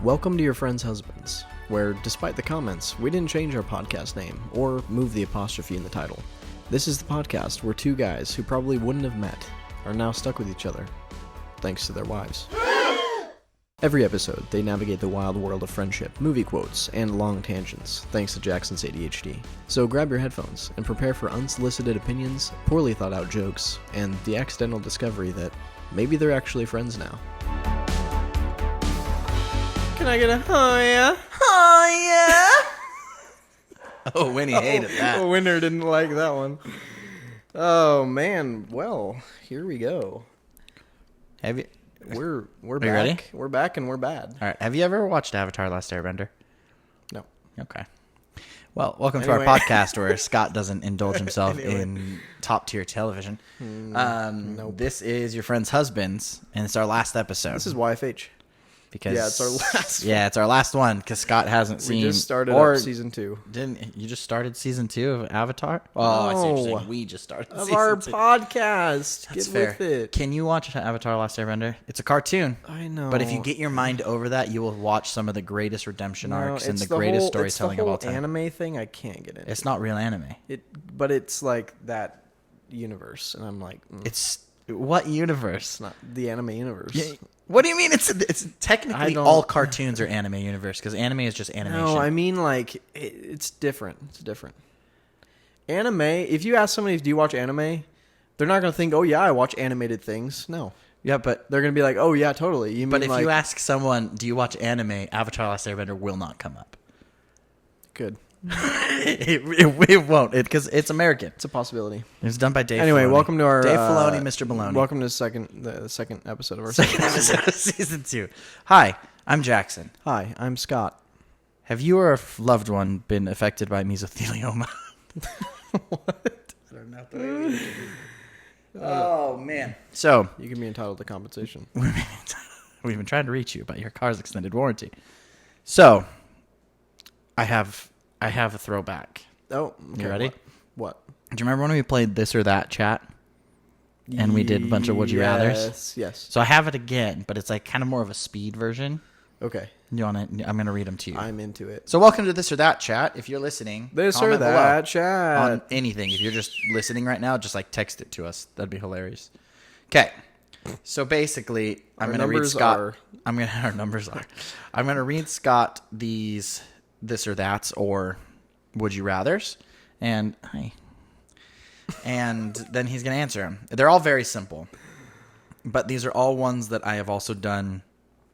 Welcome to Your Friends' Husbands, where, despite the comments, we didn't change our podcast name or move the apostrophe in the title. This is the podcast where two guys who probably wouldn't have met are now stuck with each other, thanks to their wives. Every episode, they navigate the wild world of friendship, movie quotes, and long tangents, thanks to Jackson's ADHD. So grab your headphones and prepare for unsolicited opinions, poorly thought out jokes, and the accidental discovery that maybe they're actually friends now. Can I get a oh yeah? Oh yeah? Oh, Winnie hated that. Winner didn't like that one. Oh man, well, here we go. Have you? We're Are back. you ready? We're back and we're bad. All right. Have you ever watched Avatar: Last Airbender? No. Okay. Well, welcome to our podcast where Scott doesn't indulge himself in top-tier television. Nope. This is Your Friends' Husbands, and it's our last episode. This is YFH. Because Yeah, it's our last Yeah, it's our last one because Scott hasn't seen. We just started up season 2. Didn't you just started season 2 of Avatar? Oh, I see what you're saying. We just started Of season our 2. podcast. That's Get fair. with it. Can you watch Avatar: Last Airbender? It's a cartoon. I know. But if you get your mind over that, you will watch some of the greatest redemption arcs and it's the greatest whole, storytelling it's the of whole all time. anime thing I can't get into. It's not real anime. But it's like that universe, and I'm like, It's what universe? it's not the anime universe. Yeah, what do you mean? It's technically all cartoons are anime universe because anime is just animation. No, I mean like it's different. It's different. Anime. If you ask somebody, do you watch anime? They're not gonna think, oh yeah, I watch animated things. No, yeah, but they're gonna be like, oh yeah, totally. You mean but if like, you ask someone, do you watch anime? Avatar: Last Airbender will not come up. good. it won't because it's American. It's a possibility. It's done by Dave. Anyway, Filoni. welcome to our Dave Filoni, Mr. Maloney. Welcome to the second episode of our second episode of season 2. Hi, I'm Jackson. Hi, I'm Scott. Have you or a loved one been affected by mesothelioma? What? I don't know. Oh man! So You can be entitled to compensation. we've been trying to reach you about your car's extended warranty. So I have a throwback. Oh, okay, You ready? What? Do you remember when we played this or that chat? And we did a bunch of Would You Rathers? Yes. So I have it again, but it's like kind of more of a speed version. Okay. You want it? I'm going to read them to you. I'm into it. So welcome to This or That Chat. If you're listening, This or comment that below chat. on anything. If you're just listening right now, just like text it to us. That'd be hilarious. Okay. So basically, I'm going to read Scott. Our numbers are. I'm going to read Scott these this or that's or would you rathers, and then he's going to answer them. They're all very simple, but these are all ones that I have also done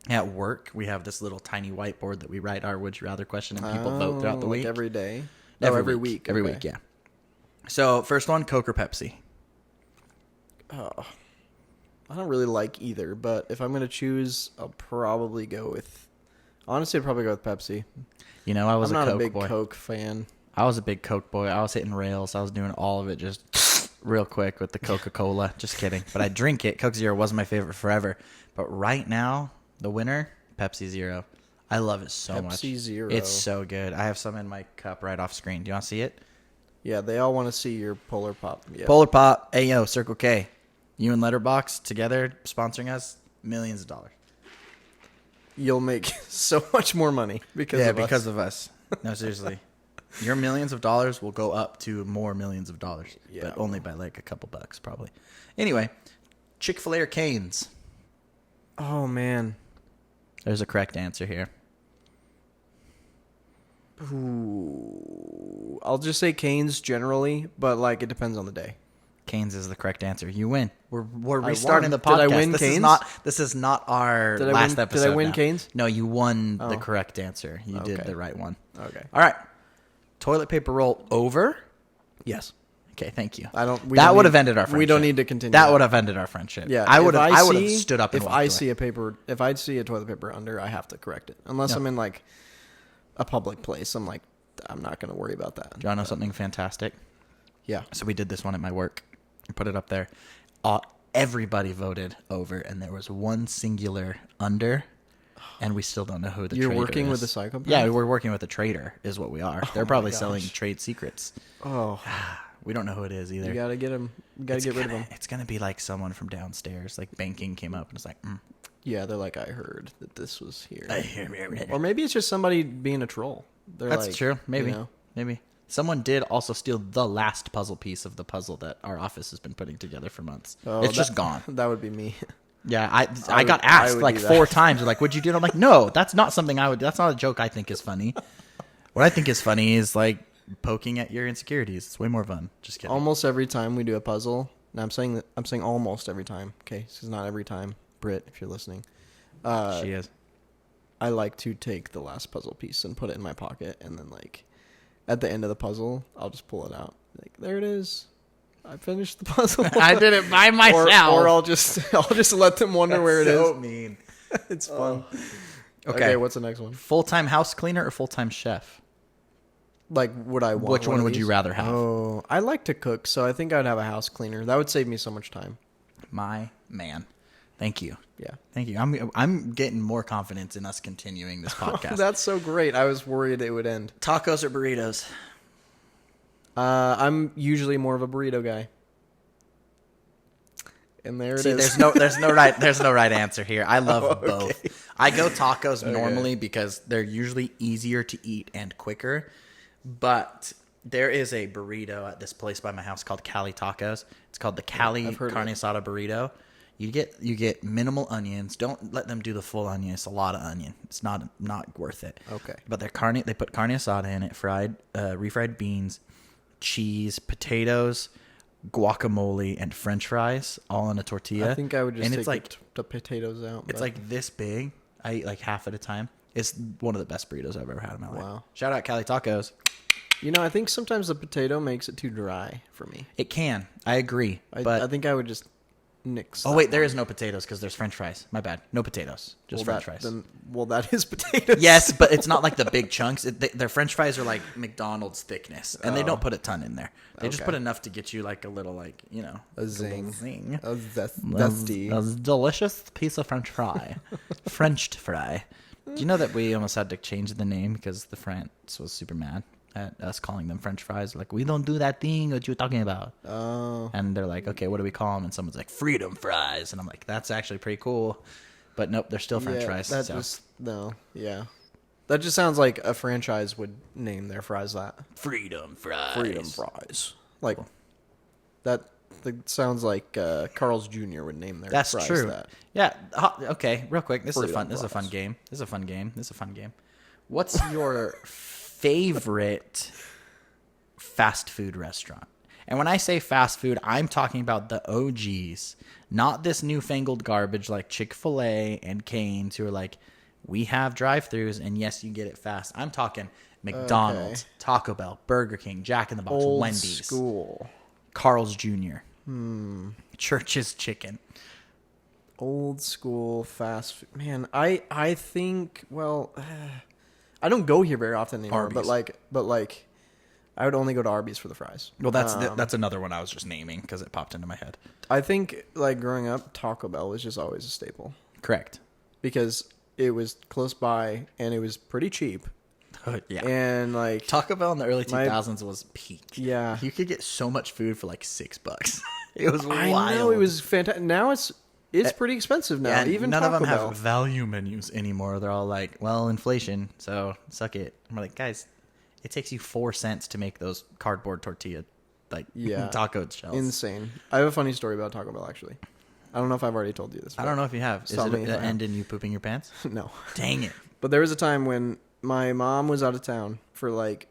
at work. We have this little tiny whiteboard that we write our would you rather question, and people vote throughout the like week. every day. Every week. Every okay. week, yeah. So first one, Coke or Pepsi? Oh, I don't really like either, but if I'm going to choose, I'll probably go with... Honestly, I'd probably go with Pepsi. You know, I was I'm not a Coke a big boy. Coke fan. I was a big Coke boy. I was hitting rails. I was doing all of it just real quick with the Coca-Cola. Just kidding. But I drink it. Coke Zero was my favorite forever. But right now, the winner, Pepsi Zero. I love it so much. Pepsi Zero. It's so good. I have some in my cup right off screen. Do you want to see it? Yeah, they all want to see your Polar Pop. Yeah. Polar Pop, Ayo, Circle K. You and Letterboxd together sponsoring us, millions of dollars. You'll make so much more money because of us. No, seriously. Your millions of dollars will go up to more millions of dollars. Yeah. But only by like a couple bucks, probably. Anyway, Chick-fil-A or Cane's? Oh, man. There's a correct answer here. Ooh. I'll just say Cane's generally, but like it depends on the day. Cane's is the correct answer. You win. We're I restarting won. the podcast. Did I win this Cane's? This is not our Did I last win- episode. did I win now. Cane's? No, you won the Oh. correct answer. You did Okay. the right one. Okay. All right. Toilet paper roll over? Yes. Okay, thank you. That would have ended our friendship. We don't need to continue. That would have ended our friendship. Yeah, I would if have stood up and if walked I away. see if I see a toilet paper under, I have to correct it. Unless No. I'm in like a public place, I'm not going to worry about that. Do you want to know something fantastic? Yeah. So we did this one at my work. I put it up there. Everybody voted over, and there was one singular under, and we still don't know who the You're trader working is. with a psychopath? Yeah, we're working with a trader, is what we are. They're probably selling trade secrets. Oh, We don't know who it is either. you got to get him. You got to get rid of him. It's going to be like someone from downstairs. Like banking came up and was like, Yeah, they're like, I heard that this was here. I heard. Or maybe it's just somebody being a troll. That's true. Maybe. Maybe. Someone did also steal the last puzzle piece of the puzzle that our office has been putting together for months. It's just gone. That would be me. Yeah, I got asked like 4 times. Like, what'd you do? And I'm like, no, that's not something I would. That's not a joke I think is funny. What I think is funny is like poking at your insecurities. It's way more fun. Just kidding. Almost every time we do a puzzle. Now I'm saying almost every time. Okay, this is not every time. Britt, if you're listening, she is. I like to take the last puzzle piece and put it in my pocket, and then like at the end of the puzzle, I'll just pull it out. Like, there it is. I finished the puzzle. I did it by myself. Or I'll just let them wonder where it is. So mean. It's fun. Okay, what's the next one? Full-time house cleaner or full-time chef? Like, would I want Which one would you rather have? Oh, I like to cook, so I think I'd have a house cleaner. That would save me so much time. My man. Thank you. Yeah. Thank you. I'm getting more confidence in us continuing this podcast. That's so great. I was worried it would end. Tacos or burritos? I'm usually more of a burrito guy. And there it is. There's no right answer here. I love both. I go tacos normally because they're usually easier to eat and quicker. But there is a burrito at this place by my house called Cali Tacos. It's called the Cali Carne Asada burrito. You get minimal onions. Don't let them do the full onion. It's a lot of onion. It's not worth it. Okay. But they put carne asada in it, fried, refried beans, cheese, potatoes, guacamole, and French fries, all in a tortilla. I think I would just take like the potatoes out. It's like this big. I eat like half at a time. It's one of the best burritos I've ever had in my life. Wow. Shout out Cali Tacos. You know, I think sometimes the potato makes it too dry for me. It can. I agree. I think I would just nix. Oh, wait, there is no potatoes because there's French fries. My bad. No potatoes. Just French fries. That is potatoes. Yes, but it's not like the big chunks. Their French fries are like McDonald's thickness, and they don't put a ton in there. They just put enough to get you like a little, like, you know, a zing. A zesty. A delicious piece of French fry. Frenched fry. Do you know that we almost had to change the name because the France was super mad at us calling them French fries? Like, we don't do that thing that you're talking about. Oh. And they're like, okay, what do we call them? And someone's like, freedom fries. And I'm like, that's actually pretty cool. But nope, they're still French fries. That just sounds like a franchise would name their fries that. Freedom fries. Freedom fries. Like, that sounds like Carl's Jr. would name their fries that. That's true. Yeah. Okay, real quick. This is a fun game. What's your favorite fast food restaurant? And when I say fast food, I'm talking about the OGs, not this newfangled garbage like Chick-fil-A and Cane's, who are like, we have drive-thrus and yes, you get it fast. I'm talking McDonald's, Taco Bell, Burger King, Jack in the Box, Old Wendy's, school, Carl's Jr., Church's Chicken. Old school fast food. Man, I think, well, I don't go here very often anymore. Arby's. But like, I would only go to Arby's for the fries. Well, that's another one I was just naming because it popped into my head. I think, like, growing up, Taco Bell was just always a staple. Correct. Because it was close by and it was pretty cheap. Yeah. And like Taco Bell in the early 2000s was peak. Yeah. You could get so much food for like $6. It was wild. I know, it was fantastic. Now it's pretty expensive now. Yeah, even none Taco of them Bell have value menus anymore. They're all like, well, inflation, so suck it. I'm like, guys, it takes you 4 cents to make those cardboard tortilla taco shells. Insane. I have a funny story about Taco Bell, actually. I don't know if I've already told you this. I don't know if you have. Is it the end in you pooping your pants? No. Dang it. But there was a time when my mom was out of town for like,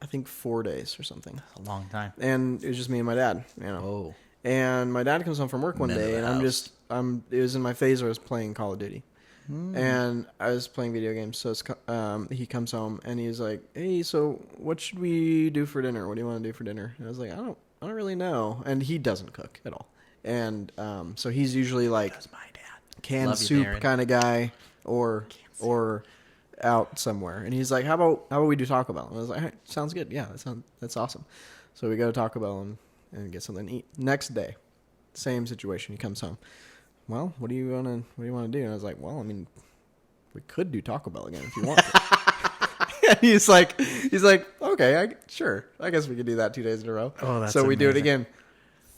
I think 4 days or something. That's a long time. And it was just me and my dad, you know. Oh. And my dad comes home from work one day, and it was in my phase where I was playing Call of Duty. And I was playing video games, so he comes home, and he's like, hey, so what should we do for dinner? What do you want to do for dinner? And I was like, I don't really know. And he doesn't cook at all. And so he's usually like canned soup kind of guy or out somewhere. And he's like, how about we do Taco Bell? And I was like, hey, sounds good. Yeah, that's awesome. So we go to Taco Bell and get something to eat. Next day, same situation. He comes home. Well, what do you want to do? And I was like, well, I mean, we could do Taco Bell again if you want to. And he's like, okay, sure. I guess we could do that 2 days in a row. Oh, that's so we amazing. do it again.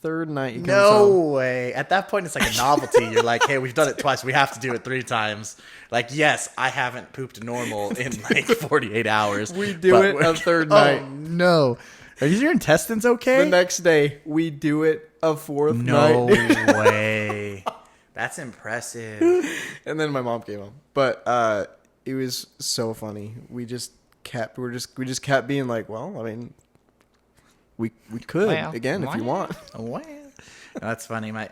third night he comes No home. way. At that point, it's like a novelty. You're like, hey, we've done it twice. We have to do it 3 times. Like, yes, I haven't pooped normal in like 48 hours. We do it a third night. Oh, no. Are your intestines okay? The next day, we do it a fourth No night. way. That's impressive. And then my mom came home. But it was so funny. We just kept being like, well, I mean, we could again if you want. Well, that's funny. My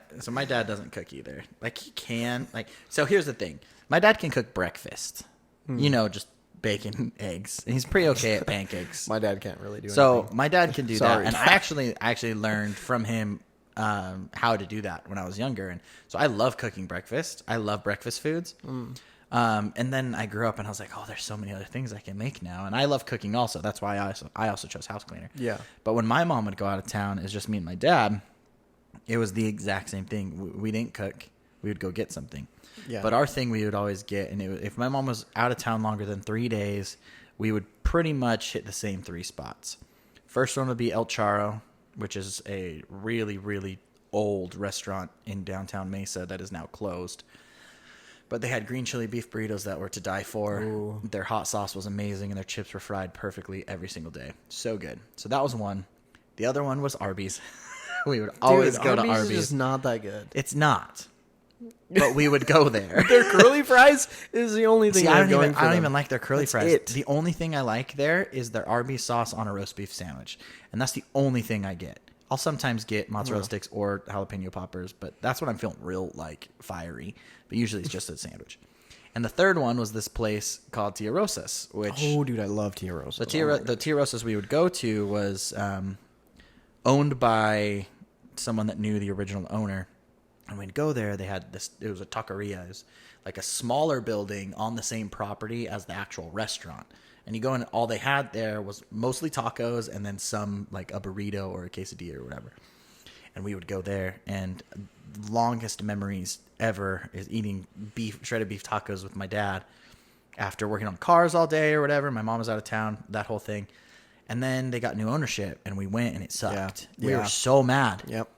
dad doesn't cook either. Like he can. Like so. Here's the thing. My dad can cook breakfast. You know, just bacon, eggs. And he's pretty okay at pancakes. My dad can't really do So anything. my dad can do Sorry. that, and I actually learned from him how to do that when I was younger. And so I love cooking breakfast. I love breakfast foods. And then I grew up and I was like, oh, there's so many other things I can make now. And I love cooking also. That's why I also chose house cleaner. Yeah. But when my mom would go out of town, it's just me and my dad. It was the exact same thing. We didn't cook. We would go get something. Yeah. But our thing we would always get, and if my mom was out of town longer than 3 days, we would pretty much hit the same 3 spots. First one would be El Charro, which is a really, really old restaurant in downtown Mesa that is now closed. But they had green chili beef burritos that were to die for. Ooh. Their hot sauce was amazing, and their chips were fried perfectly every single day. So good. So that was one. The other one was Arby's. We would always go to Arby's. Is just not that good. It's not. But we would go there. Their curly fries is the only thing I going don't even like their curly fries. It. The only thing I like there is their Arby's sauce on a roast beef sandwich. And that's the only thing I get. I'll sometimes get mozzarella sticks or jalapeno poppers, but that's when I'm feeling real, like, fiery. But usually it's just a sandwich. And the third one was this place called Tia Rosas, which... Oh, dude, I love Tia Rosas. The Tia Rosas we would go to was owned by someone that knew the original owner. And we'd go there. They had this... It was a taqueria. It was like a smaller building on the same property as the actual restaurant. And you go in, all they had there was mostly tacos and then some, like a burrito or a quesadilla or whatever. And we would go there, and longest memories ever is eating shredded beef tacos with my dad after working on cars all day or whatever. My mom was out of town, that whole thing. And then they got new ownership, and we went, and it sucked. Yeah. We were so mad. Yep.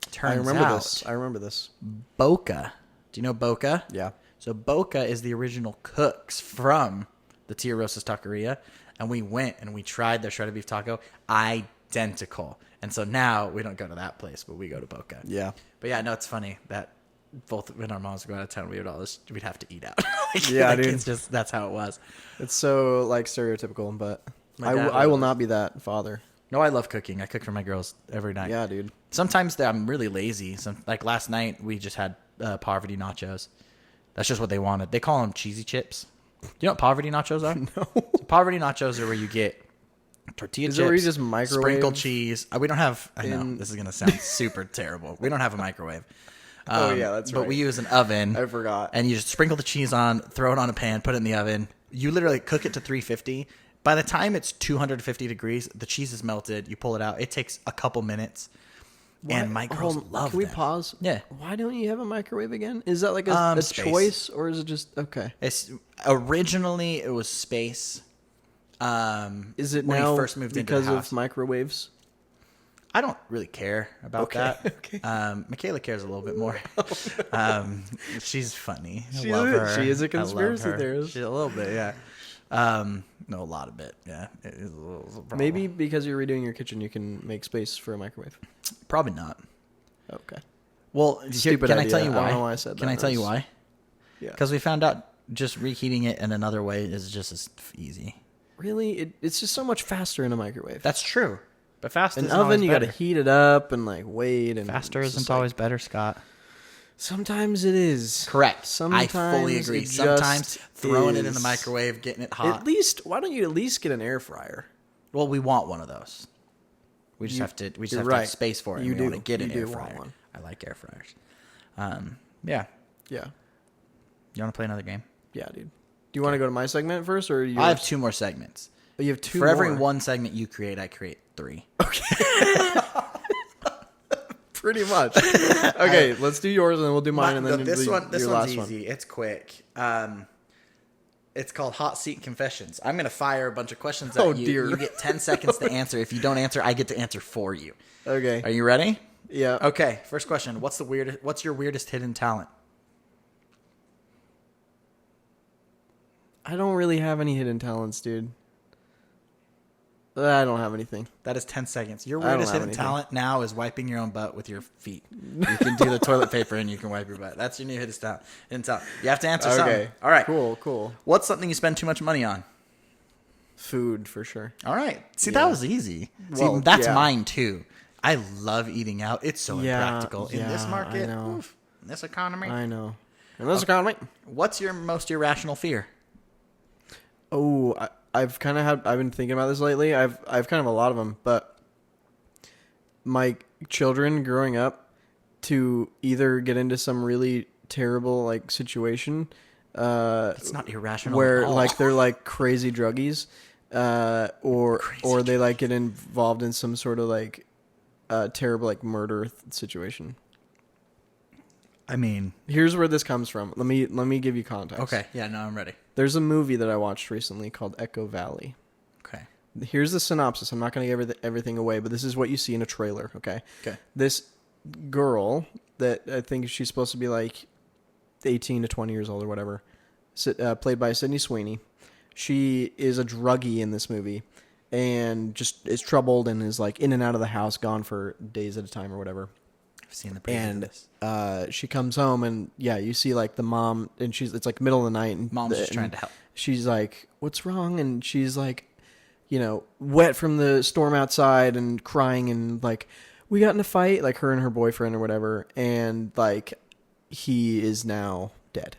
Turns I remember out, this. I remember this. Boca. Do you know Boca? Yeah. So Boca is the original cooks from the Tia Rosas Taqueria, and we went and we tried their shredded beef taco, identical. And so now we don't go to that place, but we go to Boca. Yeah. But yeah, no, it's funny that both when our moms would go out of town, we'd have to eat out. Yeah, dude. It's just, that's how it was. It's so like stereotypical, but I will not be that father. No, I love cooking. I cook for my girls every night. Yeah, dude. Sometimes I'm really lazy. Like last night, we just had poverty nachos. That's just what they wanted. They call them cheesy chips. Do you know what poverty nachos are? No. So poverty nachos are where you get tortilla chips, where you just microwave sprinkled cheese. We don't have. I know this is gonna sound super terrible. We don't have a microwave. Oh yeah, that's right. But we use an oven. I forgot. And you just sprinkle the cheese on, throw it on a pan, put it in the oven. You literally cook it to 350. By the time it's 250 degrees, the cheese is melted. You pull it out. It takes a couple minutes. And my girls love Can we that. pause? Yeah. Why don't you have a microwave again? Is that like a Space. choice, or is it just okay? It's originally it was space. Is it when now we first moved into because the house. of microwaves? I don't really care about that. Okay. Michaela cares a little bit more. She's funny. She love is- her. she is a I love conspiracy her. theorist. She's a little bit, yeah. No, a lot of it. Yeah, it is a little problem. Maybe because you're redoing your kitchen, you can make space for a microwave. Probably not. Okay. Well, Stupid can I idea. tell you why? I don't know why I said Can that. I tell you why? Yeah. Because we found out just reheating it in another way is just as easy. Really, it's just so much faster in a microwave. That's true. But fast An isn't oven, always you got to better. heat it up and like wait. And Faster it's isn't just, like, always better, Scott. Sometimes it is. Correct. Sometimes I fully agree. it Sometimes just throwing it in the is. microwave, getting it hot. At least, why don't you at least get an air fryer? Well, we want one of those. We just have to. We just have to have space for it. You We do. want to get an You air do want fryer. one. I like air fryers. Yeah. Yeah. You want to play another game? Yeah, dude. Do you want to go to my segment first, or you? I have 2 more segments. Oh, you have 2 For every more. one segment you create, I create 3. Pretty much. Okay, let's do yours, and then we'll do mine, and then this your one's last easy. one. It's quick. It's called Hot Seat Confessions. I'm gonna fire a bunch of questions at Oh, you. dear. You get 10 seconds to answer. If you don't answer, I get to answer for you. Okay. Are you ready? Yeah. Okay, first question. What's your weirdest hidden talent? I don't really have any hidden talents, dude. I don't have anything. That is 10 seconds. Your I don't weirdest have hidden anything. talent now is wiping your own butt with your feet. You can do the toilet paper and you can wipe your butt. That's your new hidden talent. You have to answer something. All right. Cool. What's something you spend too much money on? Food, for sure. All right. See, that was easy. Well, See, that's yeah. mine, too. I love eating out. It's so impractical. In this yeah, market, I know. oof, in this economy. I know. In this economy. What's your most irrational fear? Oh, I've been thinking about this lately. I've kind of a lot of them, but my children growing up to either get into some really terrible like situation, It's not irrational where at all. like they're like crazy druggies, or they like get involved in some sort of like terrible like murder situation. I mean, Here's where this comes from. Let me give you context. okay. Yeah, no, I'm ready. There's a movie that I watched recently called Echo Valley. Okay. Here's the synopsis. I'm not going to give everything away, but this is what you see in a trailer, okay? Okay. This girl that I think she's supposed to be like 18 to 20 years old or whatever, played by Sydney Sweeney. She is a druggie in this movie and just is troubled and is like in and out of the house, gone for days at a time or whatever. I've seen the preview of this. She comes home and you see like the mom and it's like middle of the night and Mom's just trying to help. She's like, "What's wrong?" And she's like, wet from the storm outside and crying and like, "We got in a fight," like her and her boyfriend or whatever, and like he is now dead.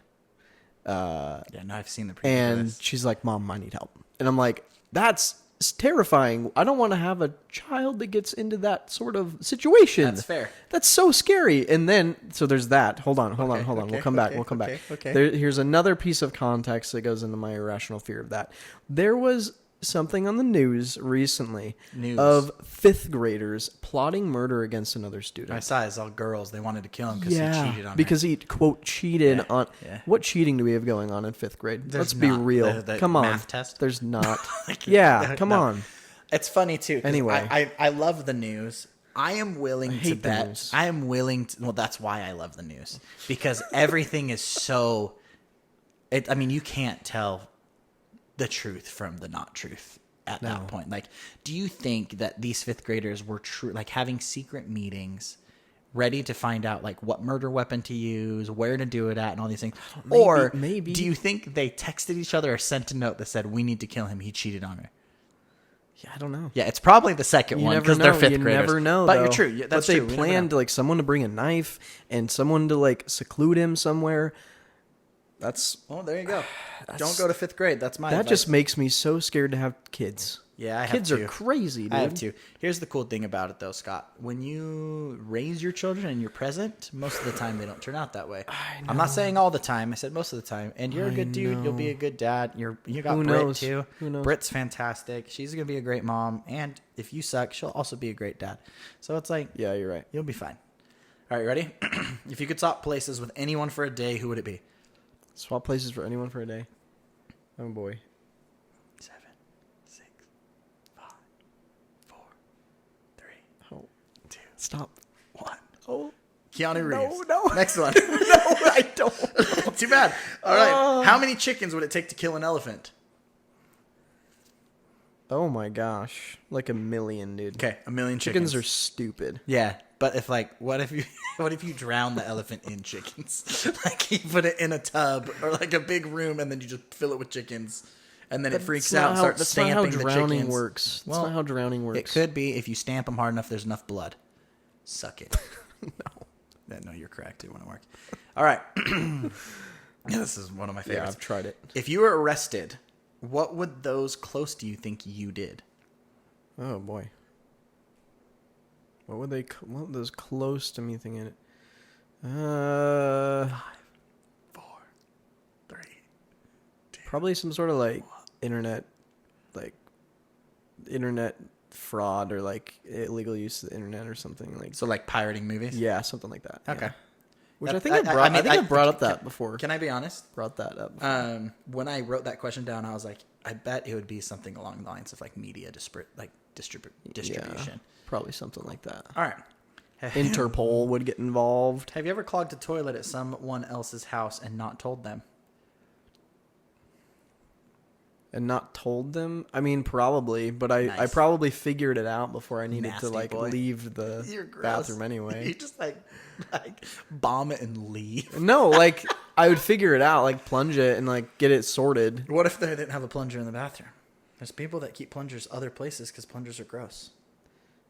Yeah, no, I've seen the preview of And this. she's like, "Mom, I need help." And I'm like, that's terrifying. I don't want to have a child that gets into that sort of situation. That's fair. That's so scary. And then, so there's that. Hold on. Okay, We'll come back. okay. Here's another piece of context that goes into my irrational fear of that. There was something on the news recently of 5th graders plotting murder against another student. I saw it's all girls. They wanted to kill him because he cheated on her. because he, quote, cheated on... yeah. What cheating do we have going on in 5th grade? There's Let's be not. real. The Come on. math test? There's not. No. Come on. It's funny, too. 'Cause Anyway. I love the news. I am willing to hate the bet. news. I am willing to... Well, that's why I love the news. Because everything is so... I mean, you can't tell the truth from the not truth at that point. Like, do you think that these 5th graders were like having secret meetings, ready to find out like what murder weapon to use, where to do it at, and all these things? Maybe. Do you think they texted each other or sent a note that said, "We need to kill him. He cheated on her"? Yeah, I don't know. Yeah, it's probably the second one because they're 5th You graders. never know, but though. you're true. Yeah, that's but they true. We never planned know. like someone to bring a knife and someone to like seclude him somewhere. That's Well, there you go. Don't go to 5th grade. That's my that advice. just makes me so scared to have kids. Yeah, I have kids to. are crazy, dude. I have to. Here's the cool thing about it, though, Scott. When you raise your children and you're present, most of the time they don't turn out that way. I'm not saying all the time. I said most of the time. And you're a good dude. You'll be a good dad. You got Who Britt, knows? too. Who knows? Britt's fantastic. She's going to be a great mom. And if you suck, she'll also be a great dad. So it's like, Yeah, you're right. you'll be fine. All right, ready? If you could swap places with anyone for a day, who would it be? Swap places for anyone for a day. Oh boy. 7, 6, 5, 4, 3, Oh, 2, stop. 1. Oh, Keanu Reeves. no. Next one. no, I don't. Too bad. All right. How many chickens would it take to kill an elephant? Oh my gosh, like 1 million, dude. Okay, 1 million Chickens chickens. are stupid. Yeah, but if like, what if you drown the elephant in chickens? Like you put it in a tub or like a big room, and then you just fill it with chickens, and then it freaks out and starts stamping the chickens. That's not how drowning works. Well, That's not how drowning works. It could be if you stamp them hard enough. There's enough blood. Suck it. No, you're correct. It wouldn't work. All right. This is one of my favorites. Yeah, I've tried it. If you were arrested, what would those close to you think you did? Oh boy. What would those close to me thinking it? 5, 4, 3, 2. Probably some sort of like internet fraud or like illegal use of the internet or something like. So like pirating movies? Yeah, something like that. Okay. Yeah. Which That- I think I brought up that before. Can I be honest? Brought that up before. When I wrote that question down, I was like, I bet it would be something along the lines of like media distribution. Yeah, probably something like that. All right. Interpol would get involved. Have you ever clogged a toilet at someone else's house and not told them? And not told them? I mean, probably, but I probably figured it out before I needed to leave the bathroom anyway. You just like bomb it and leave. No, I would figure it out, plunge it and get it sorted. What if they didn't have a plunger in the bathroom? There's people that keep plungers other places because plungers are gross.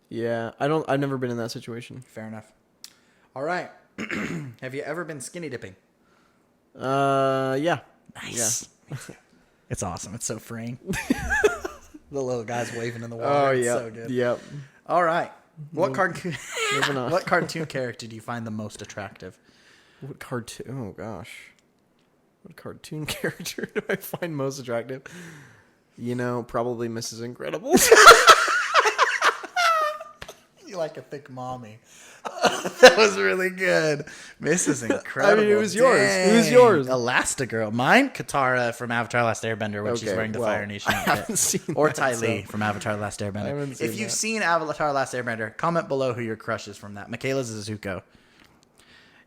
Yeah, I've never been in that situation. Fair enough. All right. Have you ever been skinny dipping? Yeah. Nice. Yeah. It's awesome. It's so freeing. The little guy's waving in the water. Oh, yeah. It's so good. Yep. All right. What cartoon character do you find the most attractive? What cartoon? Oh, gosh. What cartoon character do I find most attractive? Probably Mrs. Incredible. You like a thick mommy. That was really good. Mrs. Incredible. I mean, it was yours. Dang. Who's yours? Elastigirl. Mine, Katara from Avatar: Last Airbender, when she's wearing the Fire Nation outfit. I haven't seen or that, Ty Lee from Avatar: Last Airbender. If you've seen Avatar: Last Airbender, comment below who your crush is from that. Michaela's is Zuko.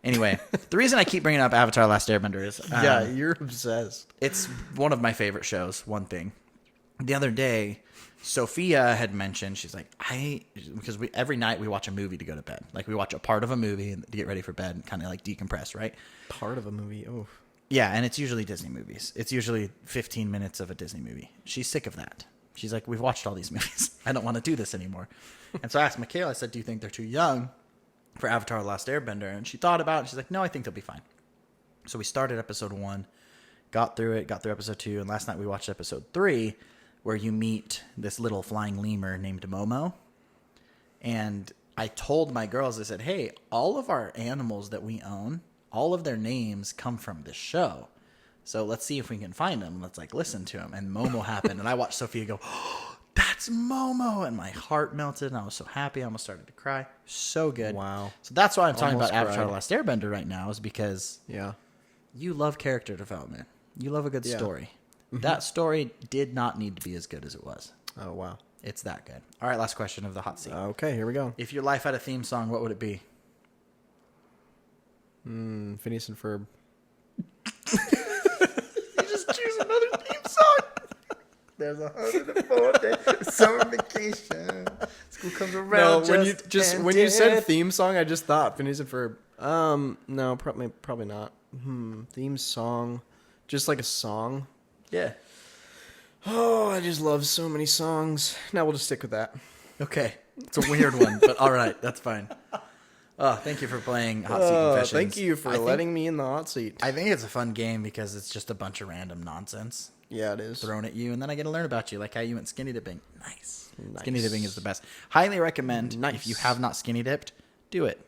Anyway, the reason I keep bringing up Avatar: Last Airbender is... yeah, you're obsessed. It's one of my favorite shows, one thing. The other day... Sophia had mentioned, she's like, because every night we watch a movie to go to bed. We watch a part of a movie to get ready for bed and kind of decompress, right? Part of a movie? Oh. Yeah, and it's usually Disney movies. It's usually 15 minutes of a Disney movie. She's sick of that. She's like, we've watched all these movies. I don't want to do this anymore. And so I asked Michaela, I said, do you think they're too young for Avatar: The Last Airbender? And she thought about it, and she's like, no, I think they'll be fine. So we started episode 1, got through episode 2, and last night we watched episode 3, where you meet this little flying lemur named Momo. And I told my girls, I said, hey, all of our animals that we own, all of their names come from this show. So let's see if we can find them. Let's listen to them. And Momo happened. And I watched Sophia go, oh, that's Momo. And my heart melted. And I was so happy. I almost started to cry. So good. Wow. So that's why I'm talking Almost about Avatar: cried. The Last Airbender right now, is because you love character development. You love a good story. Mm-hmm. That story did not need to be as good as it was. Oh, wow. It's that good. All right, last question of the hot seat. Okay, here we go. If your life had a theme song, what would it be? Phineas and Ferb. You just choose another theme song. There's 104 days summer vacation. School comes around. No, when you said theme song, I just thought Phineas and Ferb. No, probably not. Theme song, just a song. Yeah. Oh, I just love so many songs. Now we'll just stick with that. Okay. It's a weird one, but all right, that's fine. Thank you for playing Hot Seat Confessions. Thank you for letting me in the hot seat. I think it's a fun game because it's just a bunch of random nonsense. Yeah, it is. Thrown at you, and then I get to learn about you, like how you went skinny dipping. Nice. Skinny dipping is the best. Highly recommend. If you have not skinny dipped, do it.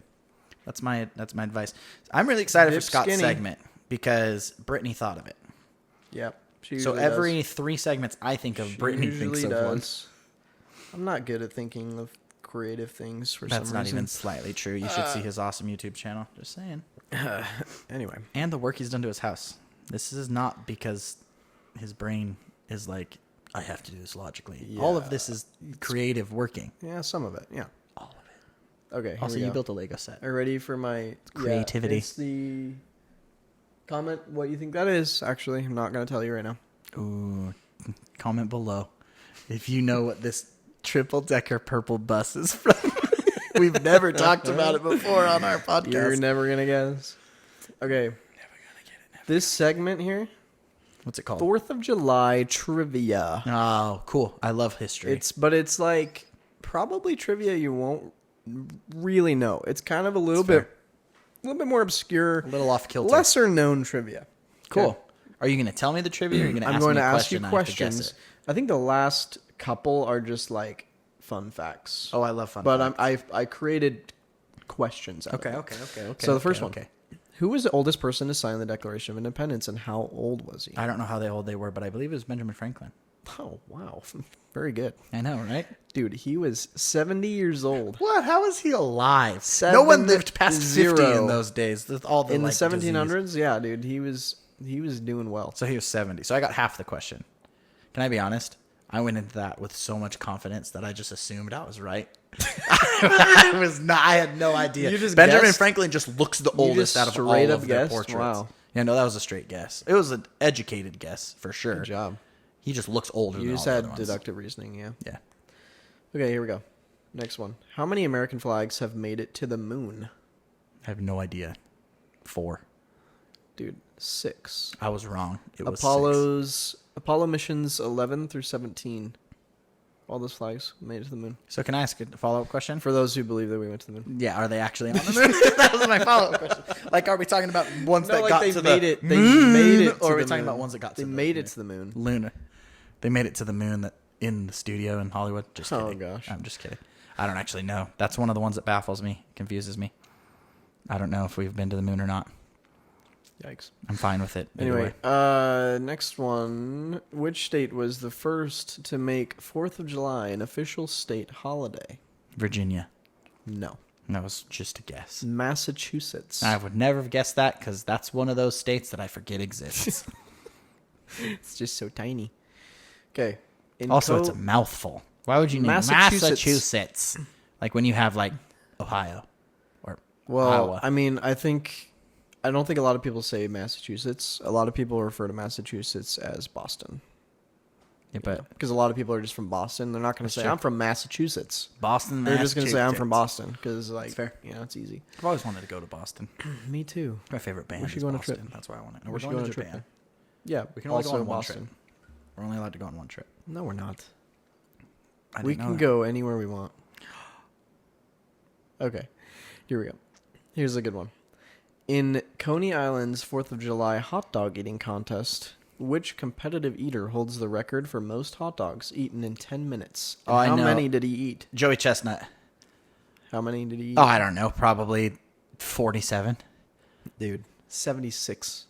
That's my advice. I'm really excited for Scott's segment because Brittany thought of it. Yep. So every 3 segments I think of, Brittany thinks of one. I'm not good at thinking of creative things for some reason. That's not even slightly true. You should see his awesome YouTube channel. Just saying. Anyway. And the work he's done to his house. This is not because his brain is like, I have to do this logically. Yeah. All of this is creative working. Yeah, some of it. Yeah. All of it. Okay. Also, you built a Lego set. Are you ready for my creativity? It's the... Comment what you think that is. Actually, I'm not going to tell you right now. Ooh, comment below if you know what this triple-decker purple bus is from. We've never talked about it before on our podcast. You're never going to guess. Okay. Never gonna get it. This segment here. What's it called? 4th of July trivia. Oh, cool. I love history. It's probably trivia you won't really know. It's kind of a little bit more obscure, a little off kilter, lesser known trivia. Cool. Okay. Are you going to tell me the trivia, or are you going to ask me a question? I'm going to ask you questions. I, have to guess it? I think the last couple are just fun facts. Oh, I love fun facts. But I created questions out of it. Okay. So the first one. Who was the oldest person to sign the Declaration of Independence, and how old was he? I don't know how old they were, but I believe it was Benjamin Franklin. Oh, wow. Very good. I know, right? Dude, he was 70 years old. What? How is he alive? No one lived past 50 in those days. With all the, in the 1700s? Disease. Yeah, dude. He was doing well. So he was 70. So I got half the question. Can I be honest? I went into that with so much confidence that I just assumed I was right. I had no idea. You just Benjamin guessed? Franklin just looks the oldest out of all straight of up their guessed? portraits. Wow. Yeah, no, that was a straight guess. It was an educated guess for sure. Good job. He just looks older You than just all the had other ones. deductive reasoning, yeah. Yeah. Okay, here we go. Next one. How many American flags have made it to the moon? I have no idea. 4. Dude, 6. I was wrong. It was 6. Apollo missions 11 through 17. All those flags made it to the moon. So can I ask a follow-up question? For those who believe that we went to the moon. Yeah, are they actually on the moon? That was my follow-up question. Like, are we talking about ones that got to the They moon? made it to Or are we the talking moon. about ones that got to They the made it moon? to the moon. Lunar. They made it to the moon in the studio in Hollywood. Just Oh, kidding. gosh. I'm just kidding. I don't actually know. That's one of the ones that baffles me, confuses me. I don't know if we've been to the moon or not. Yikes. I'm fine with it. Either Anyway, way. next one. Which state was the first to make 4th of July an official state holiday? Virginia. No. That was just a guess. Massachusetts. I would never have guessed that because that's one of those states that I forget exists. It's just so tiny. Okay. Also, it's a mouthful. Why would you name Massachusetts? Like when you have like Ohio or Iowa. I mean, I don't think a lot of people say Massachusetts. A lot of people refer to Massachusetts as Boston. Yeah, but Because a lot of people are just from Boston. They're not going to say, true. I'm from Massachusetts. Boston, They're just going to say, I'm Massachusetts. from Boston. Because, like, That's fair. it's easy. I've always wanted to go to Boston. Me too. My favorite band We should is go on a Boston. trip. That's why I want it. We We're should going go to on a trip Japan. Yeah, We can only also go on one Boston. trip. We're only allowed to go on one trip. No, we're not. I We didn't know can that. go anywhere we want. Okay, here we go. Here's a good one. In Coney Island's 4th of July hot dog eating contest, which competitive eater holds the record for most hot dogs eaten in 10 minutes? And Oh, I how know. many did he eat? Joey Chestnut. How many did he eat? Oh, I don't know. Probably 47. Dude, 76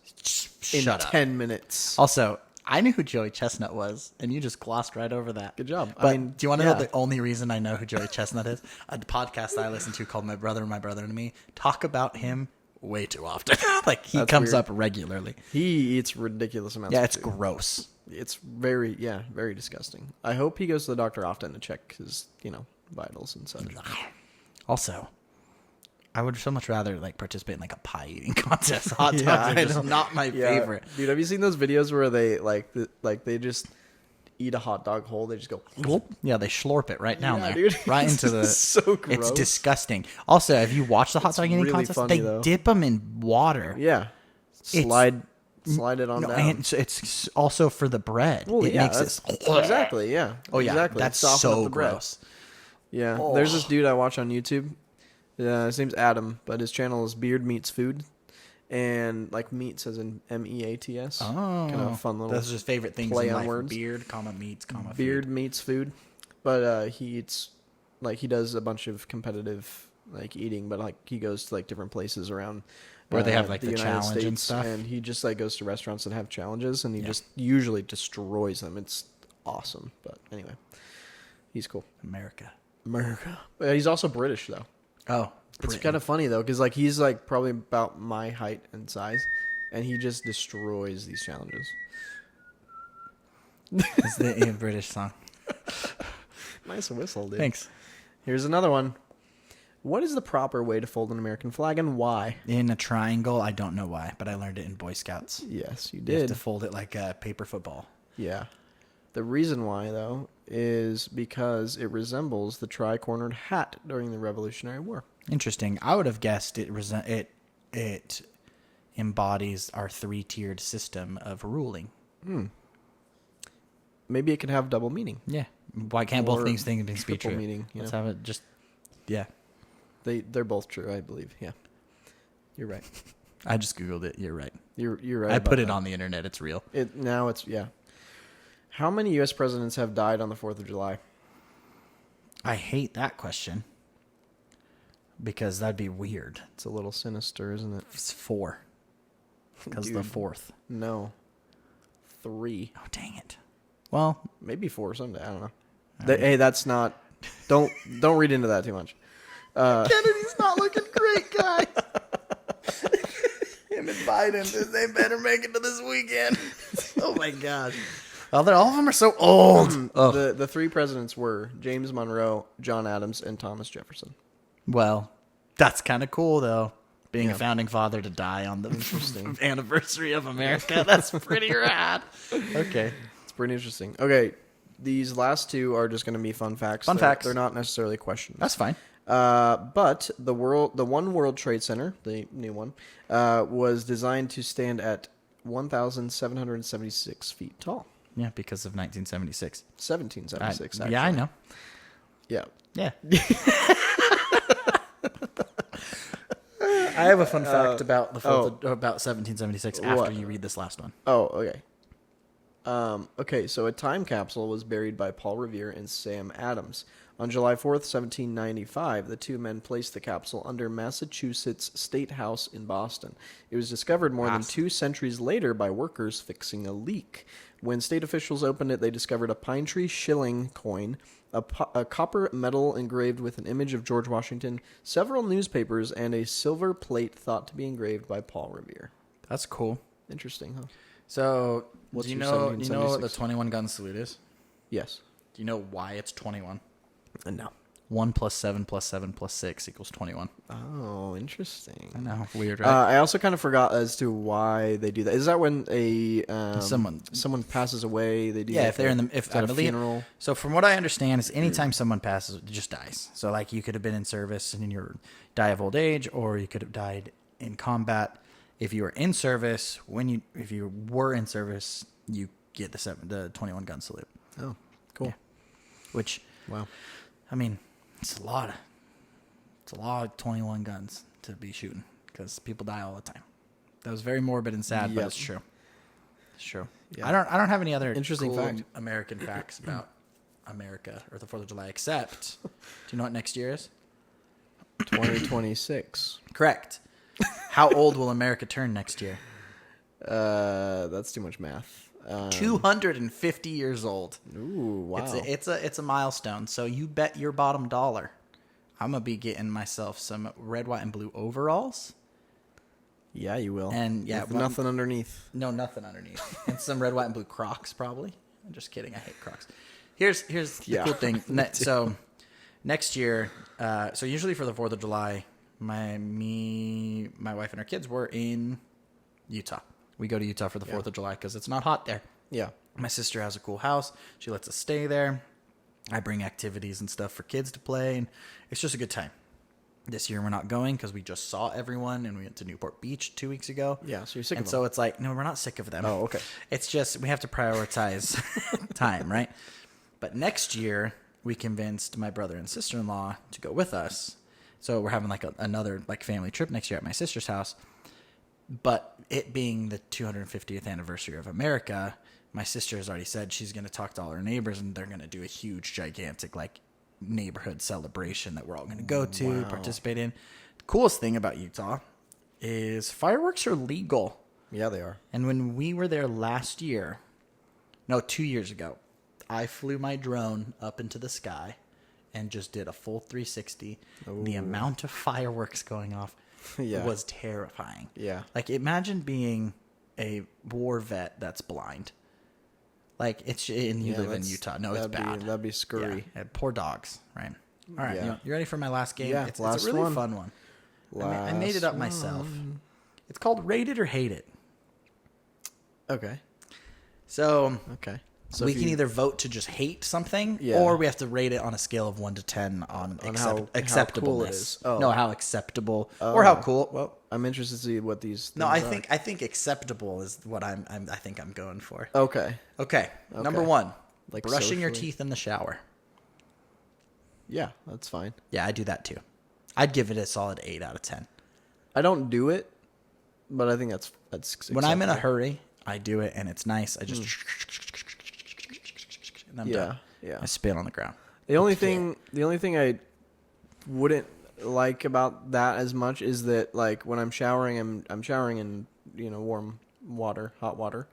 in Shut up. 10 minutes. Also, I knew who Joey Chestnut was, and you just glossed right over that. Good job. But I mean, do you want to yeah. know the only reason I know who Joey Chestnut is? A podcast I listen to called My Brother and Me talk about him way too often. Like, he That's comes weird. up regularly. He eats ridiculous amounts Yeah, of it's food. gross. It's very disgusting. I hope he goes to the doctor often to check his, vitals and such. Also, I would so much rather like participate in like a pie eating contest. Hot dogs Yeah, are I just know. not my Yeah. favorite. Dude, have you seen those videos where they they just eat a hot dog whole? They just go. Yeah, they slurp it right down Yeah, there, dude. right into the. It's so It's gross. disgusting. Also, have you watched the hot dog eating really contest? funny, They though. dip them in water. Yeah, slide it on No, down. and it's also for the bread. Well, it yeah, makes it. exactly. Yeah. Oh yeah, exactly. that's Soften up so the bread. gross. Yeah, Oh. there's this dude I watch on YouTube. His name's Adam, but his channel is Beard Meets Food, and like meats as in MEATS. Oh, kind of a fun little That's his favorite things play in on life: words. beard, comma meats, comma Beard food. Meets Food, but he eats like he does a bunch of competitive like eating, but like he goes to like different places around Where they have, like, the United challenge and stuff? and he just like goes to restaurants that have challenges, and he just usually destroys them. It's awesome, but anyway, he's cool. America. But he's also British though. Oh, It's kind of funny though, because like he's like probably about my height and size, and he just destroys these challenges. It's the British song. Nice whistle, dude. Thanks. Here's another one. What is the proper way to fold an American flag, and why? In a triangle, I don't know why, but I learned it in Boy Scouts. Yes, you You have did. to fold it like a paper football. Yeah. The reason why, though, is because it resembles the tri-cornered hat during the Revolutionary War. Interesting. I would have guessed it embodies our 3-tiered system of ruling. Maybe it could have double meaning. Yeah. Why can't both Or things be triple true? meaning, Let's know? have it just. Yeah. They're both true, I believe. Yeah. You're right. I just Googled it. You're right. You're right. I about put it that. on the internet. It's real. Yeah. How many U.S. presidents have died on the 4th of July? I hate that question. Because that'd be weird. It's a little sinister, isn't it? It's 4. Because the Dude. 4th. No. 3. Oh, dang it. Well, Maybe 4 someday. I don't know. Hey, that's not... Don't read into that too much. Kennedy's not looking great, guys. Him and Biden, they better make it to this weekend. Oh my gosh. All of them are so old. The three presidents were James Monroe, John Adams, and Thomas Jefferson. Well, that's kind of cool, though. Being a founding father to die on the anniversary of America. That's pretty rad. Okay. It's pretty interesting. Okay. These last two are just going to be fun facts. Facts. They're not necessarily questions. That's fine. But the One World Trade Center, the new one, was designed to stand at 1,776 feet tall. Yeah, because of 1976. 1776, actually. Yeah, I know. Yeah. Yeah. I have a fun fact about about 1776 after What? you read this last one. Oh, okay. Okay, so a time capsule was buried by Paul Revere and Sam Adams. On July 4th, 1795, the two men placed the capsule under Massachusetts State House in Boston. It was discovered more than 2 centuries later by workers fixing a leak. When state officials opened it, they discovered a pine tree shilling coin, a copper medal engraved with an image of George Washington, several newspapers, and a silver plate thought to be engraved by Paul Revere. That's cool. Interesting, huh? So, What's do you your know 1776? what the 21 gun salute is? Yes. Do you know why it's 21? No. 1 plus 7 plus 7 plus 6 equals 21. Oh, interesting. I know. Weird, right? I also kind of forgot as to why they do that. Is that when someone passes away? They do. Yeah, like if they're in the a funeral. So from what I understand, is anytime someone passes, it just dies. So like you could have been in service and you die of old age, or you could have died in combat. If you were in service, if you were in service, you get the 21 gun salute. Oh, cool. Yeah. Which, wow. I mean, it's a lot of 21 guns to be shooting because people die all the time. That was very morbid and sad, but it's true. It's true. Yeah. I don't have any other interesting cool American facts about America or the 4th of July, except, do you know what next year is? 2026. Correct. How old will America turn next year? That's too much math. 250 years old. Ooh, wow. It's a milestone. So you bet your bottom dollar I'm gonna be getting myself some red, white, and blue overalls. Yeah, you will. And yeah, with nothing underneath. No, nothing underneath. And some red, white, and blue Crocs, probably. I'm just kidding. I hate Crocs. Here's the cool thing. So next year, so usually for the 4th of July, my wife and our kids were in Utah. We go to Utah for the 4th of July because it's not hot there. Yeah. My sister has a cool house. She lets us stay there. I bring activities and stuff for kids to play, and it's just a good time. This year we're not going because we just saw everyone, and we went to Newport Beach 2 weeks ago. Yeah, so you're sick of them. So it's like, no, we're not sick of them. Oh, okay. It's just we have to prioritize time, right? But next year, we convinced my brother and sister-in-law to go with us. So we're having like another like family trip next year at my sister's house. But it being the 250th anniversary of America, my sister has already said she's going to talk to all her neighbors, and they're going to do a huge, gigantic like neighborhood celebration that we're all going to go to, participate in. The coolest thing about Utah is fireworks are legal. Yeah, they are. And when we were there 2 years ago, I flew my drone up into the sky and just did a full 360. Ooh. The amount of fireworks going off was terrifying. Yeah. Like, imagine being a war vet that's blind. Like, you live in Utah. No, it's bad. That'd be scurry. Yeah, poor dogs, right? All right, you ready for my last game? Yeah, it's a really fun one. I made it up myself. It's called Rate It or Hate It. Okay. So we can either vote to just hate something, or we have to rate it on a scale of 1 to 10 on acceptableness. Cool it is. Oh. No, how acceptable or how cool. Well, I'm interested to see what these. No, I think acceptable is what I think I'm going for. Okay. Number 1, like brushing your teeth in the shower. Yeah, that's fine. Yeah, I do that too. I'd give it a solid 8 out of 10. I don't do it, but I think that's acceptable. When I'm in a hurry, I do it, and it's nice. I just and I'm done. Yeah. I spit on the ground. The only thing I wouldn't like about that as much is that like when I'm showering, I'm showering in warm water, hot water,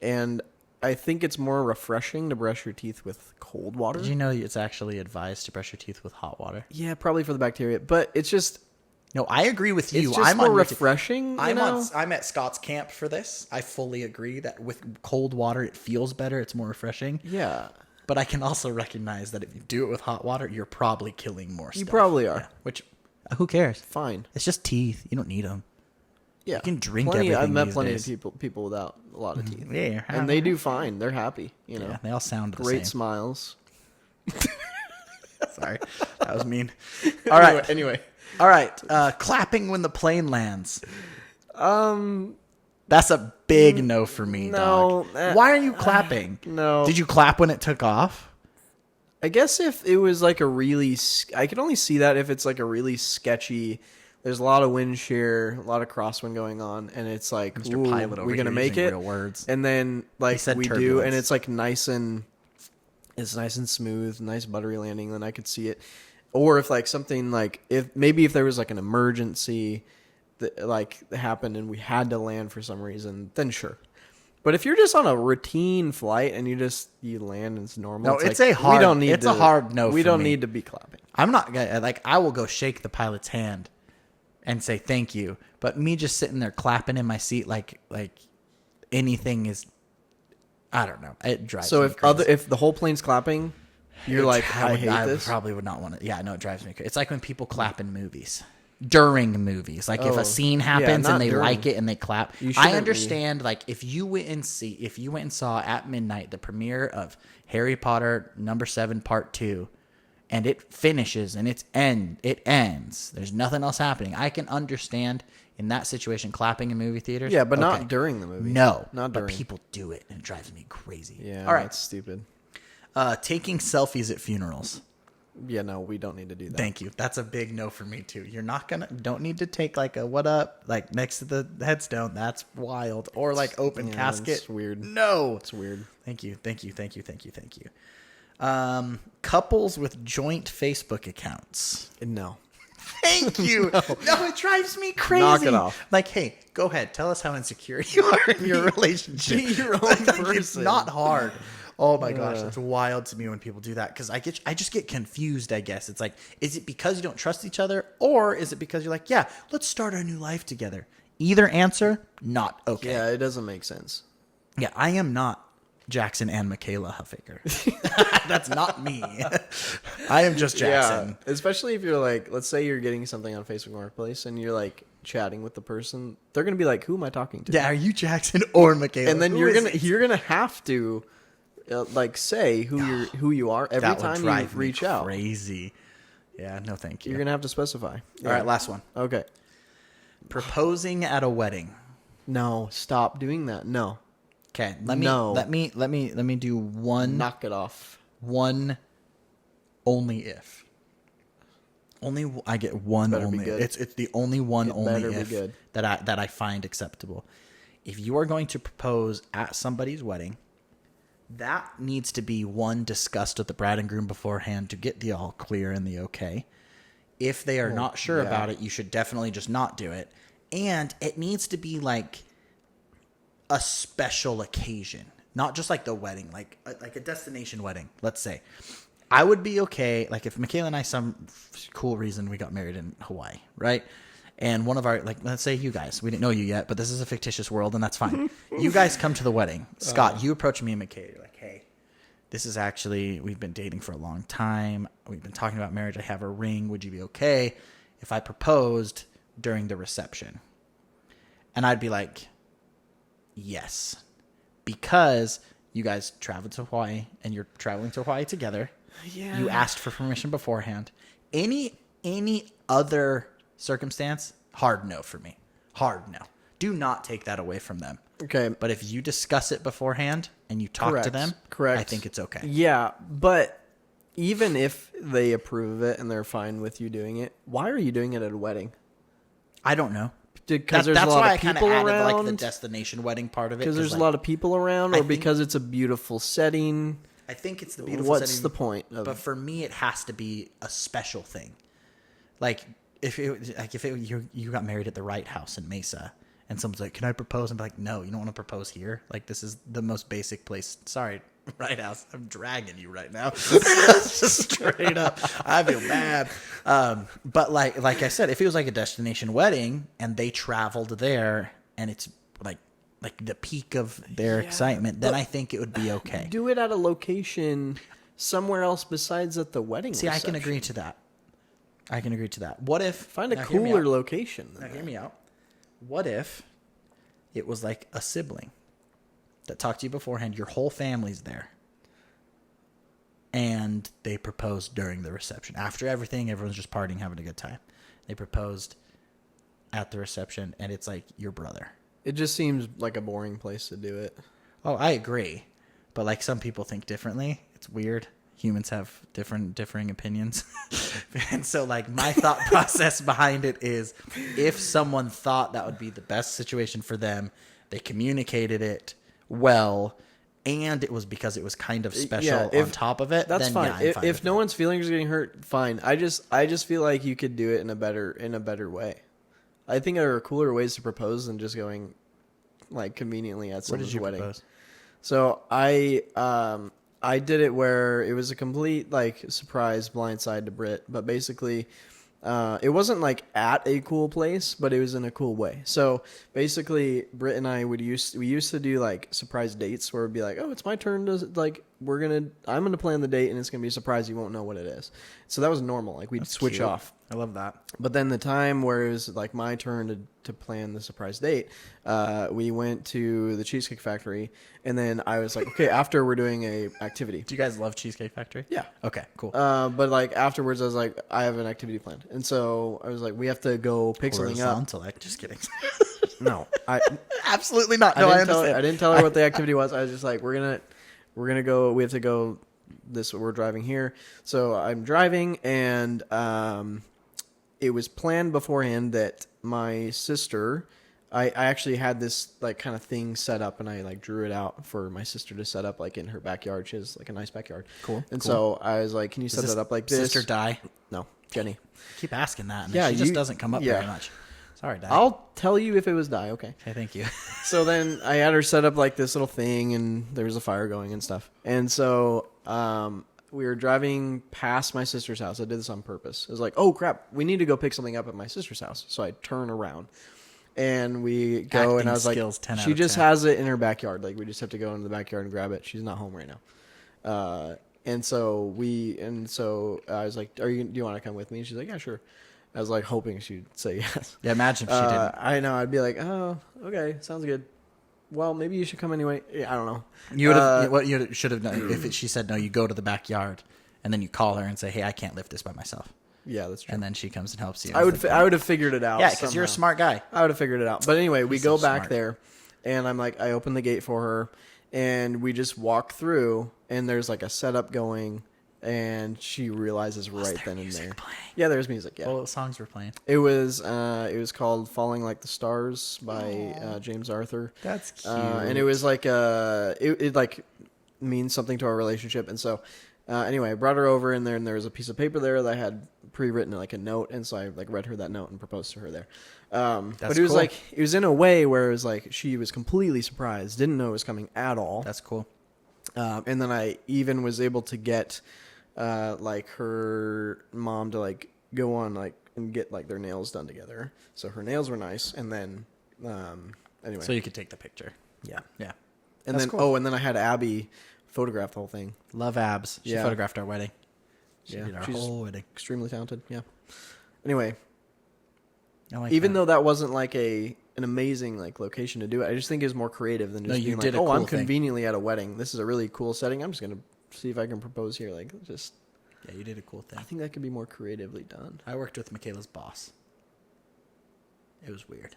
and I think it's more refreshing to brush your teeth with cold water. Did you know it's actually advised to brush your teeth with hot water? Yeah, probably for the bacteria, but it's just No, I agree with you. It's just I'm more on your refreshing. I'm at Scott's camp for this. I fully agree that with cold water, it feels better. It's more refreshing. Yeah. But I can also recognize that if you do it with hot water, you're probably killing more stuff. You probably are. Yeah. Which, who cares? Fine. It's just teeth. You don't need them. Yeah. You can drink plenty, everything I've met these plenty days. of people without a lot of teeth. Yeah. And they do fine. They're happy, you know. Yeah, they all sound the Great same. smiles. Sorry. That was mean. All right. Anyway. All right. Clapping when the plane lands. That's a big no for me, no, dog. Why are you clapping? No. Did you clap when it took off? I guess if it was like a really... I could only see that if it's like a really sketchy... There's a lot of wind shear, a lot of crosswind going on, and it's like, Mr. Pilot over we gonna here make using it? real words. And then like said we do, turbulence. and it's like nice and smooth, nice buttery landing. Then I could see it. Or if like something like if there was like an emergency that like happened and we had to land for some reason, then sure. But if you're just on a routine flight and you land and it's normal, No, it's a hard. We don't need it's a hard no. We for don't me. need to be clapping. I'm not gonna like. I will go shake the pilot's hand and say thank you. But me just sitting there clapping in my seat like anything is, I don't know. It drives. So me crazy. if the whole plane's clapping, you're like, I hate this. Probably would not want to. Yeah, no, it drives me crazy. It's like when people clap in movies. During movies, like if a scene happens not and they during. like it and they clap. You I shouldn't understand. Like if you went and saw at midnight the premiere of Harry Potter #7 Part 2, and it finishes and it ends. There's nothing else happening. I can understand in that situation clapping in movie theaters. Yeah, but Okay. not during the movie. No, not during. But people do it and it drives me crazy. Yeah, all right. That's stupid. Taking selfies at funerals. Yeah, no, we don't need to do that. Thank you. That's a big no for me too. Don't need to take like a what up like next to the headstone. That's wild. Or like open casket. It's weird. No, It's weird. Thank you. Couples with joint Facebook accounts. No. Thank you. No, it drives me crazy. Knock it off. Like, hey, go ahead. Tell us how insecure you are in your relationship. Be your own Like, person. It's not hard. Oh my gosh, it's wild to me when people do that because I just get confused. I guess it's like, is it because you don't trust each other, or is it because you're like, yeah, let's start our new life together? Either answer, not okay. Yeah, it doesn't make sense. Yeah, I am not Jackson and Michaela Huffaker. That's not me. I am just Jackson. Yeah, especially if you're like, let's say you're getting something on Facebook Marketplace and you're like chatting with the person, they're gonna be like, who am I talking to? Yeah, are you Jackson or Michaela? And then Who you're is gonna it? you're gonna have to like say who you are every That would time you drive me reach out. Crazy. Yeah, no, thank you. You're gonna have to specify. All right, last one. Okay. Proposing at a wedding. No, stop doing that. No, Okay, let me do one. knock it off. One. Only if. Only I get one. Better be only. good. It's the only one. It Only better be if good. that I find acceptable. If you are going to propose at somebody's wedding, that needs to be one discussed with the bride and groom beforehand to get the all clear and the okay. If they are not sure yeah. about it, you should definitely just not do it. And it needs to be like a special occasion, not just like the wedding, like a destination wedding. Let's say I would be okay. Like if Michaela and I, some cool reason we got married in Hawaii, right? And one of our, like, let's say you guys, we didn't know you yet, but this is a fictitious world and that's fine. You guys come to the wedding. Scott, you approach me and Michaela. You're like, hey, this is actually, we've been dating for a long time. We've been talking about marriage. I have a ring. Would you be okay if I proposed during the reception? And I'd be like, yes, because you guys traveled to Hawaii and you're traveling to Hawaii together. Yeah. You asked for permission beforehand. Any other circumstance, hard no for me. Hard no. Do not take that away from them. Okay. But if you discuss it beforehand and you talk to them, Correct. I think it's okay. Yeah, but even if they approve of it and they're fine with you doing it, why are you doing it at a wedding? I don't know. Because there's a That's lot why of I kind of people added like the around. destination wedding part of it. Because there's like, a lot of people around, I or think- because it's a beautiful setting. I think it's the beautiful What's setting, the point of? But for me, it has to be a special thing. Like if you got married at the Wright House in Mesa, and someone's like, "Can I propose?" I'm like, "No, you don't want to propose here. Like this is the most basic place. Sorry, Right house. I'm dragging you right now. Just straight up. I feel bad. But like I said, if it was like a destination wedding and they traveled there and it's like the peak of their excitement, then I think it would be okay. Do it at a location somewhere else besides at the wedding reception. I can agree to that. What if... Find a cooler location. Now, hear me out. What if it was like a sibling that talked to you beforehand, your whole family's there, and they proposed during the reception. After everything, everyone's just partying, having a good time. They proposed at the reception, and it's like your brother. It just seems like a boring place to do it. Oh, I agree. But like some people think differently. It's weird. Humans have differing opinions. And so like my thought process behind it is if someone thought that would be the best situation for them, they communicated it well, and it was because it was kind of special on top of it, that's then fine. I'm fine If with no it. one's feelings are getting hurt, fine. I just feel like you could do it in a better way. I think there are cooler ways to propose than just going like conveniently at someone's wedding. Propose? So I did it where it was a complete like surprise blindside to Britt, but basically it wasn't like at a cool place, but it was in a cool way. So basically Britt and I we used to do like surprise dates where it'd be like, oh, it's my turn to like I'm gonna plan the date and it's gonna be a surprise, you won't know what it is. So that was normal. Like we'd switch cute. off. I love that. But then the time where it was like my turn to plan the surprise date, we went to the Cheesecake Factory, and then I was like, okay, after we're doing a activity. Do you guys love Cheesecake Factory? Yeah. Okay, cool. But like afterwards, I was like, I have an activity planned, and so I was like, we have to go pick something up. Intellect. Just kidding. No, Absolutely not. No, I understand. I didn't tell her what the activity was. I was just like, we're gonna go. We have to go. We're driving here, so I'm driving, and it was planned beforehand that my sister, I actually had this like kind of thing set up, and I like drew it out for my sister to set up like in her backyard. She has like a nice backyard. Cool. And so I was like, can you set that up like this? Sister die? No, Jenny. Keep asking that. And Yeah, she just doesn't come up very much. Sorry, Di. I'll tell you if it was Di. Okay. Okay, thank you. So then I had her set up like this little thing, and there was a fire going and stuff. And so we were driving past my sister's house. I did this on purpose. I was like, oh, crap, we need to go pick something up at my sister's house. So I turn around, and we go, Acting and I was like, skills, 10 out she of just 10. has it in her backyard. Like, we just have to go into the backyard and grab it. She's not home right now. And so I was like, do you want to come with me? And she's like, yeah, sure. I was like hoping she'd say yes. Yeah, imagine if she didn't. I know. I'd be like, oh, okay, sounds good. Well, maybe you should come anyway. Yeah, I don't know. You would have. What you should have done if she said no, you go to the backyard, and then you call her and say, "Hey, I can't lift this by myself." Yeah, that's true. And then she comes and helps you. I would have figured it out. Yeah, because you're a smart guy. I would have figured it out. But anyway, we go back smart. there, and I'm like, I open the gate for her, and we just walk through, and there's like a setup going, and she realizes right then and there. Playing? Yeah, there's music. Yeah, What songs were playing? it was called "Falling Like the Stars" by James Arthur. That's cute. And it was like it like means something to our relationship, and so anyway, I brought her over in there, and there was a piece of paper there that I had pre-written like a note, and so I like read her that note and proposed to her there. But it was cool. like it was in a way where it was like she was completely surprised, didn't know it was coming at all. That's cool. And then I even was able to get like her mom to like go on like and get like their nails done together. So her nails were nice, and then anyway. So you could take the picture. Yeah. Yeah. And That's then cool. and then I had Abby photograph the whole thing. Love Abs. She Yeah. photographed our wedding. She Yeah, did our she's whole wedding. Extremely talented. Yeah. Anyway, I like even that. though that wasn't like an amazing like location to do it, I just think it was more creative than just you being did like, a oh, cool I'm thing. conveniently at a wedding. This is a really cool setting. I'm just gonna see if I can propose here. Like, just Yeah, you did a cool thing. I think that could be more creatively done. I worked with Michaela's boss. It was weird.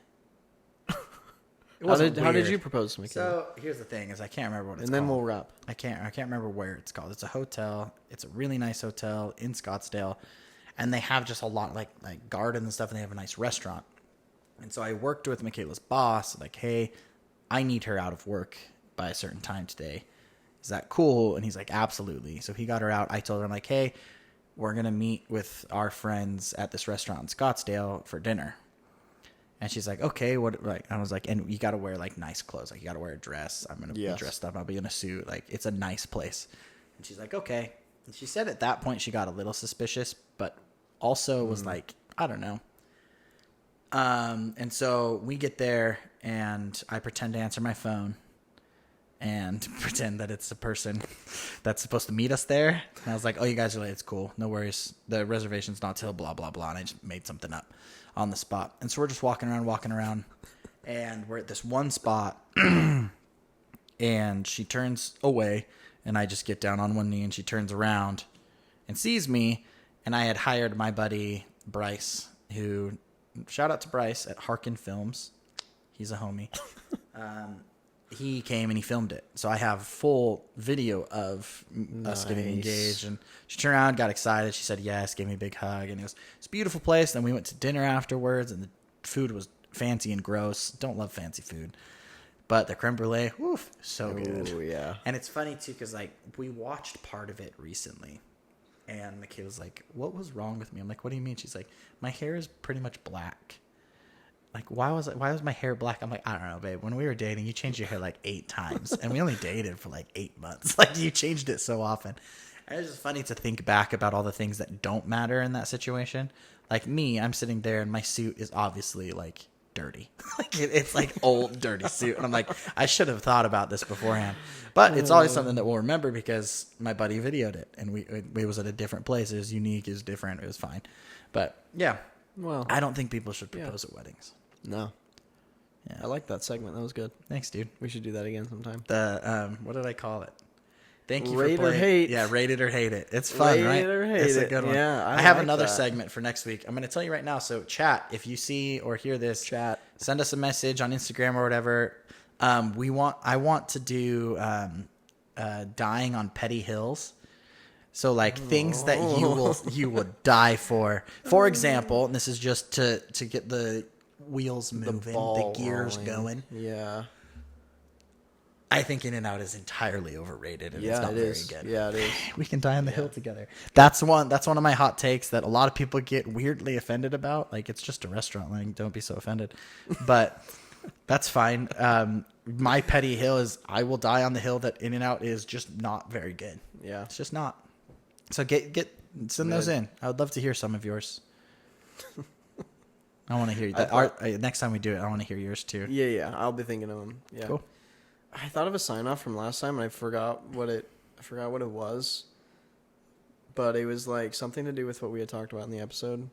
It How wasn't did weird. you propose to Michaela? So here's the thing: is I can't remember what it's And then called. we'll wrap. I can't remember where it's called. It's a hotel. It's a really nice hotel in Scottsdale, and they have just a lot like garden and stuff, and they have a nice restaurant. And so I worked with Michaela's boss, like, hey, I need her out of work by a certain time today. Is that cool? And he's like, absolutely. So he got her out. I told her, I'm like, hey, we're gonna meet with our friends at this restaurant in Scottsdale for dinner. And she's like, okay, what? Like, I was like, and you got to wear like nice clothes. Like you got to wear a dress. I'm going to be dressed up. I'll be in a suit. Like it's a nice place. And she's like, okay. And she said at that point she got a little suspicious, but also was like, I don't know. And so we get there and I pretend to answer my phone and pretend that it's the person that's supposed to meet us there. And I was like, oh, you guys are late. It's cool. No worries. The reservation's not till blah, blah, blah. And I just made something up on the spot. And so we're just walking around. And we're at this one spot. And she turns away. And I just get down on one knee. And she turns around and sees me. And I had hired my buddy, Bryce, who... Shout out to Bryce at Harkin Films. He's a homie. He came and he filmed it. So I have full video of us getting engaged. And she turned around, got excited. She said yes, gave me a big hug. And it's a beautiful place. Then we went to dinner afterwards. And the food was fancy and gross. Don't love fancy food. But the creme brulee, woof, so good. Oh, yeah. And it's funny, too, because like we watched part of it recently. And the kid was like, what was wrong with me? I'm like, what do you mean? She's like, my hair is pretty much black. Like, why was my hair black? I'm like, I don't know, babe. When we were dating, you changed your hair like 8 times. And we only dated for like 8 months. Like, you changed it so often. And it's just funny to think back about all the things that don't matter in that situation. Like me, I'm sitting there and my suit is obviously like dirty. Like it's like old, dirty suit. And I'm like, I should have thought about this beforehand. But it's always something that we'll remember because my buddy videoed it. And we was at a different place. It was unique. It was different. It was fine. But yeah. Well, I don't think people should propose at weddings. No. Yeah. I like that segment. That was good. Thanks, dude. We should do that again sometime. What did I call it? Thank you Rate for playing. Or hate. Yeah, rate it or hate it. It's fun, rate right? Rate it or hate it's it. a good one. Yeah, I have like another that. segment for next week. I'm going to tell you right now. So, chat, if you see or hear this, send us a message on Instagram or whatever. I want to do dying on petty hills. So, like things that you would die for. For example, and this is just to get the wheels moving, the gears going. Yeah. I think In-N-Out is entirely overrated and it's not very good. Yeah, it is. We can die on the hill together. That's one of my hot takes that a lot of people get weirdly offended about. Like, it's just a restaurant. Like, don't be so offended. But that's fine. My petty hill is I will die on the hill that In-N-Out is just not very good. Yeah. It's just not. So send those in. I would love to hear some of yours. I want to hear that. Next time we do it, I want to hear yours too. Yeah. I'll be thinking of them. Yeah. Cool. I thought of a sign off from last time and I forgot what it was. But it was like something to do with what we had talked about in the episode.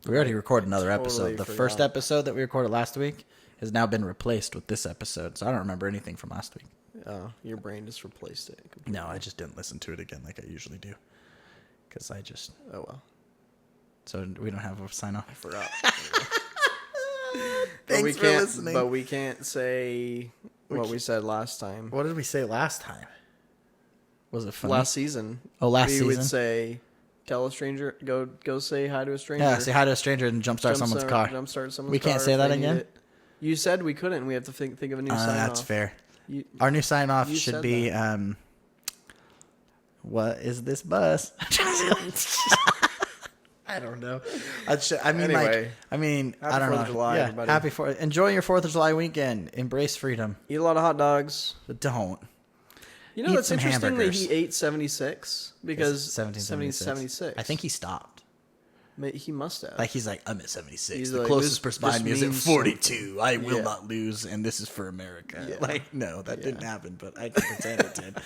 We already recorded another episode. The first episode that we recorded last week has now been replaced with this episode. So I don't remember anything from last week. Oh, your brain just replaced it. Completely. No, I just didn't listen to it again like I usually do. Because I just... Oh, well. So we don't have a sign off. I forgot. Thanks for listening. But we can't say what we said last time. What did we say last time? Was it funny? Last season. Oh, last season? We would say, tell a stranger, go say hi to a stranger. Yeah, say hi to a stranger and jumpstart someone's car. Jumpstart someone's car. We can't say that again? You said we couldn't. We have to think of a new sign off. That's fair. Our new sign off should be, what is this bus? I don't know. I don't know. July, everybody. Enjoy your 4th of July weekend. Embrace freedom. Eat a lot of hot dogs. But don't. You know, it's interesting that he ate 76 because 1776. I think he stopped. He must have. Like, he's like, I'm at 76. He's the like, closest person behind me is at 42. I will Yeah. not lose, and this is for America. Yeah. Like, no, that didn't happen, but I can pretend it did.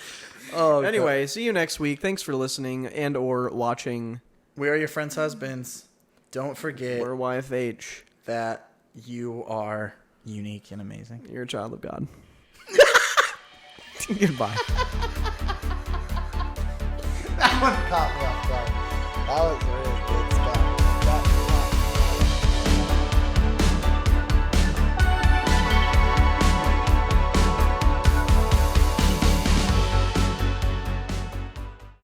Anyway, see you next week. Thanks for listening and or watching. We are your friends' husbands. Don't forget We're YFH. that you are unique and amazing. You're a child of God. Goodbye. That one caught me off guard. That was really good.